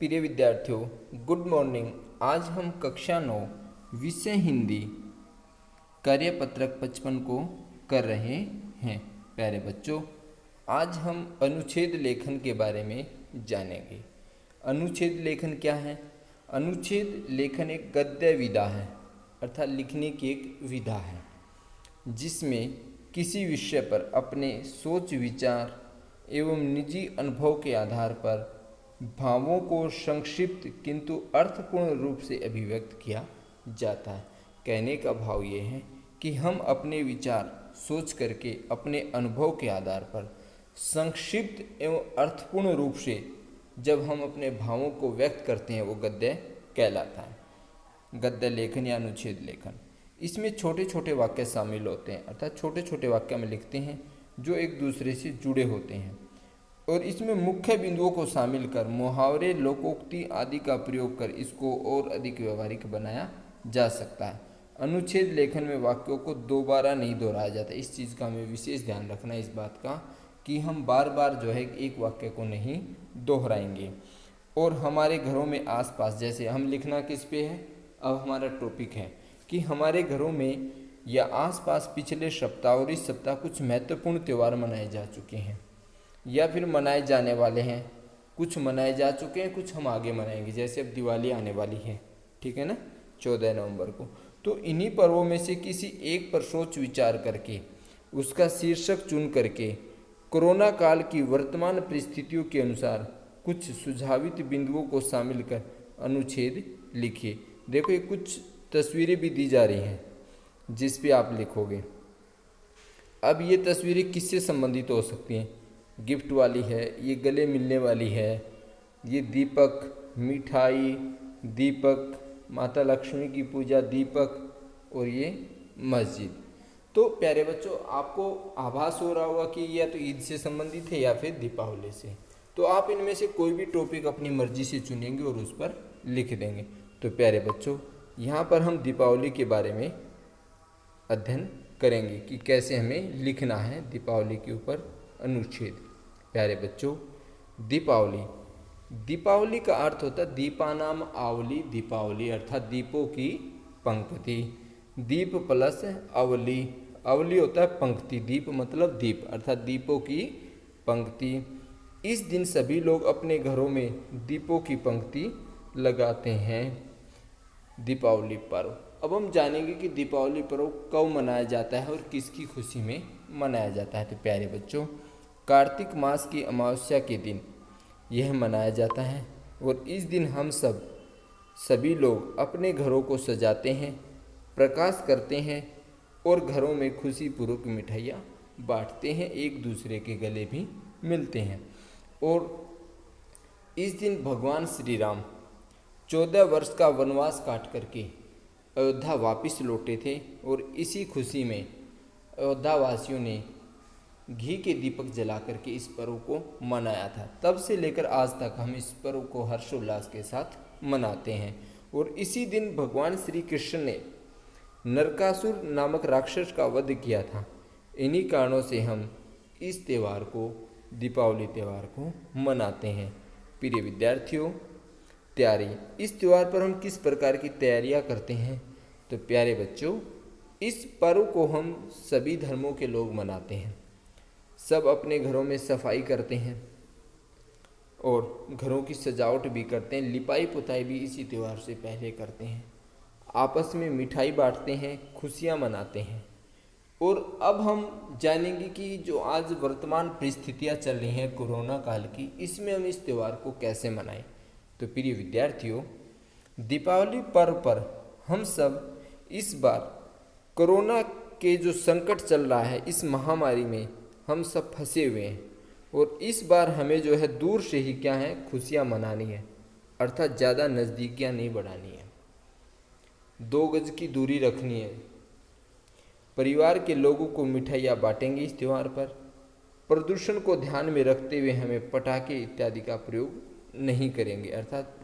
प्रिय विद्यार्थियों, good morning. आज हम कक्षा 9 विषय हिंदी कार्यपत्रक 55 को कर रहे हैं। प्यारे बच्चों, आज हम अनुच्छेद लेखन के बारे में जानेंगे। अनुच्छेद लेखन क्या है? अनुच्छेद लेखन एक गद्य विधा है, अर्थात लिखने की एक विधा है जिसमें किसी विषय पर अपने सोच विचार एवं निजी अनुभव के आधार पर भावों को संक्षिप्त किंतु अर्थपूर्ण रूप से अभिव्यक्त किया जाता है। कहने का भाव ये है कि हम अपने विचार सोच करके अपने अनुभव के आधार पर संक्षिप्त एवं अर्थपूर्ण रूप से जब हम अपने भावों को व्यक्त करते हैं वो गद्य कहलाता है। गद्य लेखन या अनुच्छेद लेखन, इसमें छोटे छोटे वाक्य शामिल होते हैं, अर्थात छोटे छोटे वाक्य में लिखते हैं जो एक दूसरे से जुड़े होते हैं और इसमें मुख्य बिंदुओं को शामिल कर मुहावरे, लोकोक्ति आदि का प्रयोग कर इसको और अधिक व्यवहारिक बनाया जा सकता है। अनुच्छेद लेखन में वाक्यों को दोबारा नहीं दोहराया जाता। इस चीज़ का हमें विशेष ध्यान रखना है, इस बात का कि हम बार बार जो है एक वाक्य को नहीं दोहराएंगे। और हमारे घरों में आसपास, जैसे हम लिखना किस पे है, अब हमारा टॉपिक है कि हमारे घरों में या आसपास पिछले सप्ताह और इस सप्ताह कुछ महत्वपूर्ण त्यौहार मनाए जा चुके हैं या फिर मनाए जाने वाले हैं। कुछ मनाए जा चुके हैं, कुछ हम आगे मनाएंगे। जैसे अब दिवाली आने वाली है, ठीक है ना, 14 नवंबर को। तो इन्हीं पर्वों में से किसी एक पर सोच विचार करके उसका शीर्षक चुन करके कोरोना काल की वर्तमान परिस्थितियों के अनुसार कुछ सुझावित बिंदुओं को शामिल कर अनुच्छेद लिखिए। देखो, ये कुछ तस्वीरें भी दी जा रही हैं जिस पे आप लिखोगे। अब ये तस्वीरें किससे संबंधित हो सकती हैं? गिफ्ट वाली है, ये गले मिलने वाली है, ये दीपक, मिठाई, दीपक, माता लक्ष्मी की पूजा, दीपक और ये मस्जिद। तो प्यारे बच्चों, आपको आभास हो रहा होगा कि या तो ईद से संबंधित है या फिर दीपावली से। तो आप इनमें से कोई भी टॉपिक अपनी मर्जी से चुनेंगे और उस पर लिख देंगे। तो प्यारे बच्चों, यहाँ पर हम दीपावली के बारे में अध्ययन करेंगे कि कैसे हमें लिखना है दीपावली के ऊपर अनुच्छेद। प्यारे बच्चों, दीपावली का अर्थ होता है दीपानाम आवली दीपावली, अर्थात दीपों की पंक्ति। दीप प्लस अवली, अवली होता है पंक्ति, दीप मतलब दीप, अर्थात दीपों की पंक्ति। इस दिन सभी लोग अपने घरों में दीपों की पंक्ति लगाते हैं। दीपावली पर्व, अब हम जानेंगे कि दीपावली पर्व कब मनाया जाता है और किसकी खुशी में मनाया जाता है। तो प्यारे बच्चों, कार्तिक मास की अमावस्या के दिन यह मनाया जाता है और इस दिन हम सभी लोग अपने घरों को सजाते हैं, प्रकाश करते हैं और घरों में खुशीपूर्वक मिठाइयाँ बांटते हैं, एक दूसरे के गले भी मिलते हैं। और इस दिन भगवान श्री राम 14 वर्ष का वनवास काट करके अयोध्या वापस लौटे थे और इसी खुशी में अयोध्या वासियों ने घी के दीपक जला करके इस पर्व को मनाया था। तब से लेकर आज तक हम इस पर्व को हर्षोल्लास के साथ मनाते हैं। और इसी दिन भगवान श्री कृष्ण ने नरकासुर नामक राक्षस का वध किया था। इन्हीं कारणों से हम इस त्यौहार को, दीपावली त्यौहार को मनाते हैं। प्रिय विद्यार्थियों, तैयारी, इस त्यौहार पर हम किस प्रकार की तैयारियां करते हैं? तो प्यारे बच्चों, इस पर्व को हम सभी धर्मों के लोग मनाते हैं। सब अपने घरों में सफाई करते हैं और घरों की सजावट भी करते हैं, लिपाई पुताई भी इसी त्यौहार से पहले करते हैं। आपस में मिठाई बांटते हैं, खुशियां मनाते हैं। और अब हम जानेंगे कि जो आज वर्तमान परिस्थितियां चल रही हैं कोरोना काल की, इसमें हम इस त्यौहार को कैसे मनाएं। तो प्रिय विद्यार्थियों, दीपावली पर्व पर हम सब इस बार कोरोना के जो संकट चल रहा है, इस महामारी में हम सब फंसे हुए हैं और इस बार हमें जो है दूर से ही क्या है, खुशियाँ मनानी है, अर्थात ज़्यादा नज़दीकियाँ नहीं बढ़ानी है, 2 गज की दूरी रखनी है। परिवार के लोगों को मिठाइयाँ बांटेंगे इस त्यौहार पर। प्रदूषण को ध्यान में रखते हुए हमें पटाखे इत्यादि का प्रयोग नहीं करेंगे, अर्थात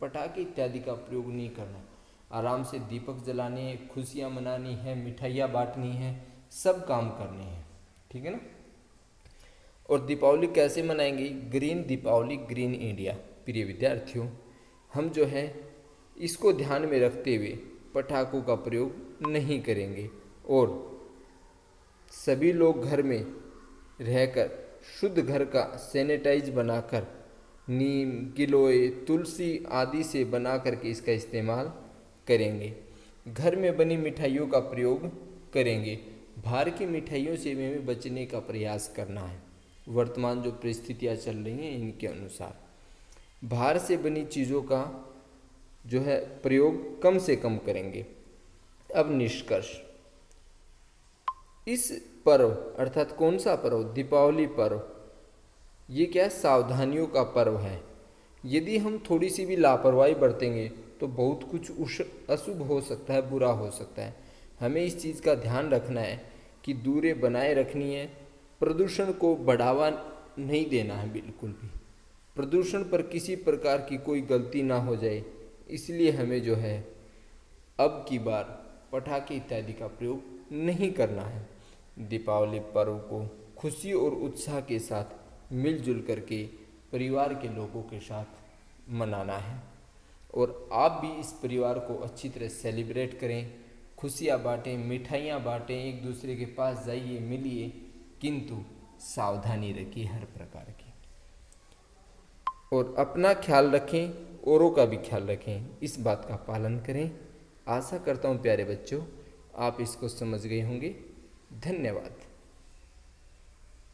पटाखे इत्यादि का प्रयोग नहीं करना। आराम से दीपक जलाने हैं, खुशियाँ मनानी है, मिठाइयाँ बांटनी है, सब काम करने हैं, ठीक है ना। और दीपावली कैसे मनाएंगे? Green Deepawali, green India. प्रिय विद्यार्थियों, हम जो है इसको ध्यान में रखते हुए पटाखों का प्रयोग नहीं करेंगे और सभी लोग घर में रहकर शुद्ध घर का सैनिटाइज बनाकर नीम, गिलोय, तुलसी आदि से बना करके इसका इस्तेमाल करेंगे। घर में बनी मिठाइयों का प्रयोग करेंगे। बाहर की मिठाइयों से हमें बचने का प्रयास करना है। वर्तमान जो परिस्थितियाँ चल रही हैं इनके अनुसार बाहर से बनी चीज़ों का जो है प्रयोग कम से कम करेंगे। अब निष्कर्ष, इस पर्व अर्थात कौन सा पर्व, दीपावली पर्व, ये क्या सावधानियों का पर्व है। यदि हम थोड़ी सी भी लापरवाही बरतेंगे तो बहुत कुछ अशुभ हो सकता है, बुरा हो सकता है। हमें इस चीज़ का ध्यान रखना है कि दूरी बनाए रखनी है। प्रदूषण को बढ़ावा नहीं देना है बिल्कुल भी। प्रदूषण पर किसी प्रकार की कोई गलती ना हो जाए, इसलिए हमें जो है अब की बार पटाखे इत्यादि का प्रयोग नहीं करना है। दीपावली पर्व को खुशी और उत्साह के साथ मिलजुल करके परिवार के लोगों के साथ मनाना है और आप भी इस परिवार को अच्छी तरह सेलिब्रेट करें, खुशियाँ बांटें, मिठाइयाँ बांटें, एक दूसरे के पास जाइए, मिलिए, किंतु सावधानी रखिए हर प्रकार की और अपना ख्याल रखें, औरों का भी ख्याल रखें। इस बात का पालन करें। आशा करता हूँ प्यारे बच्चों आप इसको समझ गए होंगे। धन्यवाद।